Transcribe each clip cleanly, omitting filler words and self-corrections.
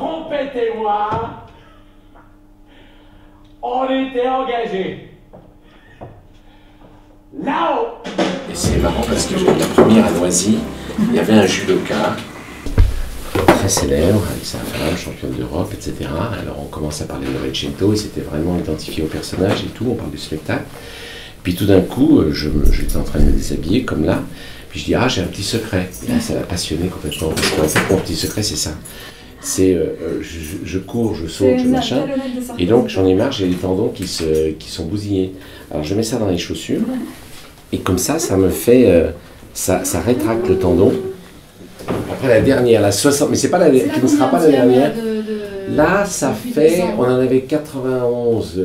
trompette et moi, on était engagés. Là-haut. Et c'est marrant parce que la première à Noisy, il y avait un judoka très célèbre, avec sa femme, championne d'Europe, etc. Alors on commence à parler de Recento, et c'était vraiment identifié au personnage et tout, on parle du spectacle. Puis tout d'un coup, j'étais en train de me déshabiller, comme là, puis je dis, ah, j'ai un petit secret. Et là, ça l'a passionné complètement, parce qu'en fait, mon petit secret, c'est ça. C'est, je cours, je saute, je machin, et donc j'en ai marre, j'ai les tendons qui sont bousillés. Alors je mets ça dans les chaussures, et comme ça me fait, ça rétracte le tendon. Après la dernière, la 60, mais c'est pas qui ne sera pas la dernière. Là, ça fait, on en avait 91,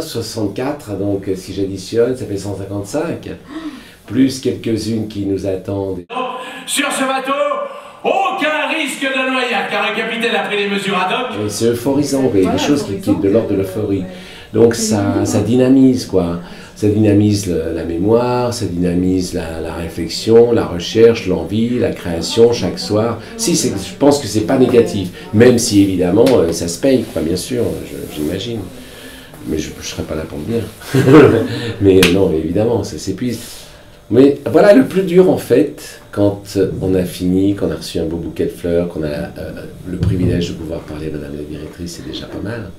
64, donc si j'additionne, ça fait 155, plus quelques-unes qui nous attendent. Sur ce bateau, aucun risque de noyade, car le capitaine a pris les mesures ad hoc. C'est euphorisant, vous voyez, des choses qui est de l'ordre de l'euphorie. Donc ça dynamise, quoi. Ça dynamise la mémoire, ça dynamise la réflexion, la recherche, l'envie, la création chaque soir. Si, je pense que c'est pas négatif, même si évidemment ça se paye, quoi, bien sûr, j'imagine. Mais je ne serai pas là pour le dire. Mais non, évidemment, ça s'épuise. Mais voilà, le plus dur en fait, quand on a fini, qu'on a reçu un beau bouquet de fleurs, qu'on a le privilège de pouvoir parler à Madame la directrice, c'est déjà pas mal.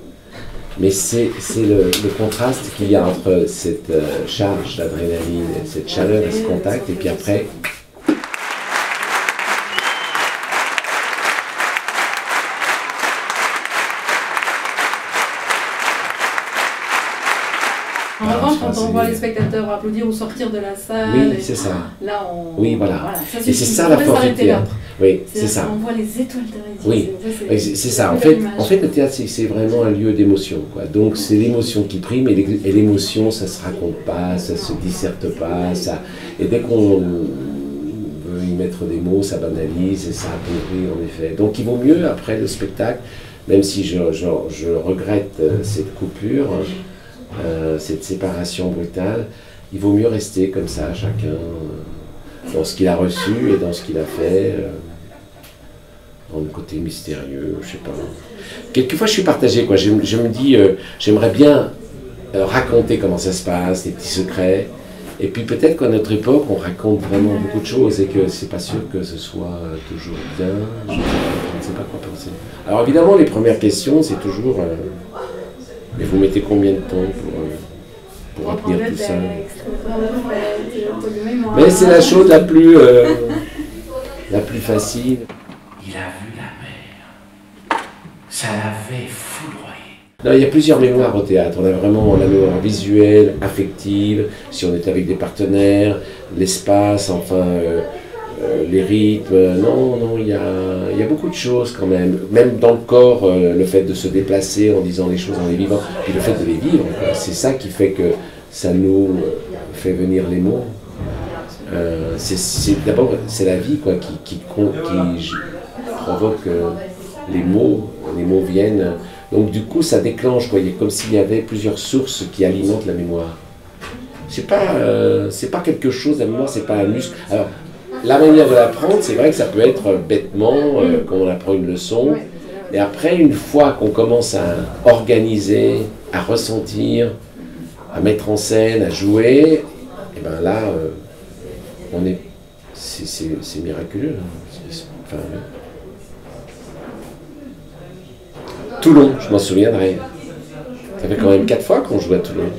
Mais c'est le contraste qu'il y a entre cette charge d'adrénaline, cette chaleur et ce contact, et puis après... En revanche, quand on voit les spectateurs applaudir ou sortir de la salle, oui, c'est ça. Là, on... Oui, voilà. Ça, et c'est ça la force du théâtre. Oui, c'est ça. On voit les étoiles de oui, c'est ça. En fait, le théâtre, c'est vraiment un lieu d'émotion, quoi. Donc, c'est l'émotion qui prime, et l'émotion, ça se raconte pas, ça se disserte pas, ça... Et dès qu'on veut y mettre des mots, ça banalise et ça appauvrit, en effet. Donc, il vaut mieux, après le spectacle, même si je regrette cette coupure, cette séparation brutale, il vaut mieux rester comme ça, chacun, dans ce qu'il a reçu et dans ce qu'il a fait, dans le côté mystérieux, je sais pas. Quelquefois, je suis partagé, quoi. Je me dis, j'aimerais bien raconter comment ça se passe, les petits secrets, et puis peut-être qu'à notre époque, on raconte vraiment beaucoup de choses, et que c'est pas sûr que ce soit toujours bien, je ne sais pas quoi penser. Alors évidemment, les premières questions, c'est toujours... mais vous mettez combien de temps pour retenir tout ça? Mais c'est la chose la plus facile. Il a vu la mer. Ça l'avait foudroyé. Non, il y a plusieurs mémoires au théâtre. On a vraiment la mémoire visuelle, affective, si on est avec des partenaires, l'espace, enfin... les rythmes, non, il y a beaucoup de choses quand même. Même dans le corps, le fait de se déplacer en disant les choses, en les vivant, puis le fait de les vivre, c'est ça qui fait que ça nous fait venir les mots. D'abord, c'est la vie, quoi, qui provoque les mots viennent. Donc du coup, ça déclenche, quoi. Il y a comme s'il y avait plusieurs sources qui alimentent la mémoire. C'est pas quelque chose, la mémoire, c'est pas un muscle. Alors, la manière de l'apprendre, c'est vrai que ça peut être bêtement, quand on apprend une leçon. Et après, une fois qu'on commence à organiser, à ressentir, à mettre en scène, à jouer, et ben là, c'est miraculeux. Enfin, Toulon, je m'en souviendrai. Ça fait quand même 4 fois qu'on joue à Toulon.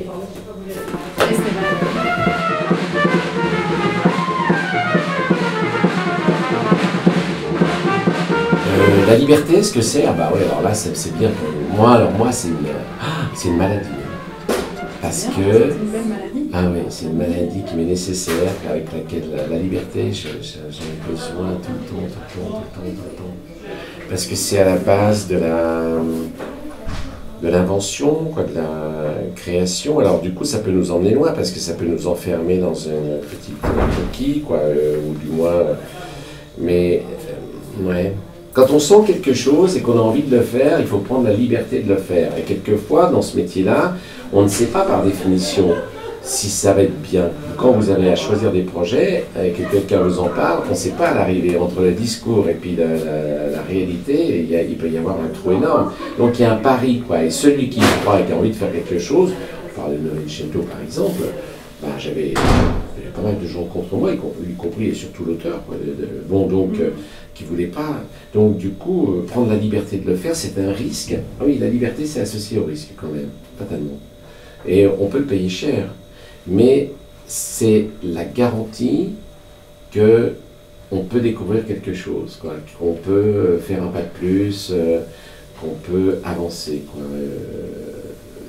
La liberté, ce que c'est? Ah bah ouais, alors là, c'est bien pour moi. Alors moi, c'est une maladie. Parce que... C'est une belle maladie. Ah oui, c'est une maladie qui m'est nécessaire, avec laquelle la liberté, j'en ai besoin tout le temps. Parce que c'est à la base de l'invention, quoi, de la création. Alors du coup, ça peut nous emmener loin, parce que ça peut nous enfermer dans une petite coquille, quoi, ou du moins... mais, ouais... Quand on sent quelque chose et qu'on a envie de le faire, il faut prendre la liberté de le faire. Et quelquefois, dans ce métier-là, on ne sait pas par définition si ça va être bien. Quand vous avez à choisir des projets et que quelqu'un vous en parle, on ne sait pas à l'arrivée. Entre le discours et puis la réalité, il peut y avoir un trou énorme. Donc il y a un pari, quoi. Et celui qui y croit et qui a envie de faire quelque chose, on parlait de Novecento par exemple, ben, j'avais pas mal de gens contre moi, y compris et surtout l'auteur, qui ne voulait pas. Donc du coup, prendre la liberté de le faire, c'est un risque. Ah oui, la liberté, c'est associé au risque quand même, fatalement. Et on peut le payer cher. Mais c'est la garantie qu'on peut découvrir quelque chose, qu'on peut faire un pas de plus, qu'on peut avancer.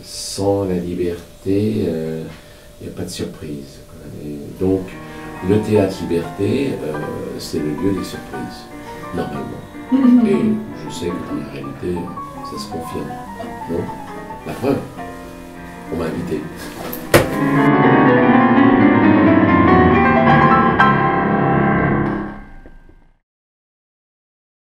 Sans la liberté, il n'y a pas de surprise. Et donc, le théâtre liberté, c'est le lieu des surprises, normalement. Et je sais que dans la réalité, ça se confirme. Non ? La preuve, on m'a invité.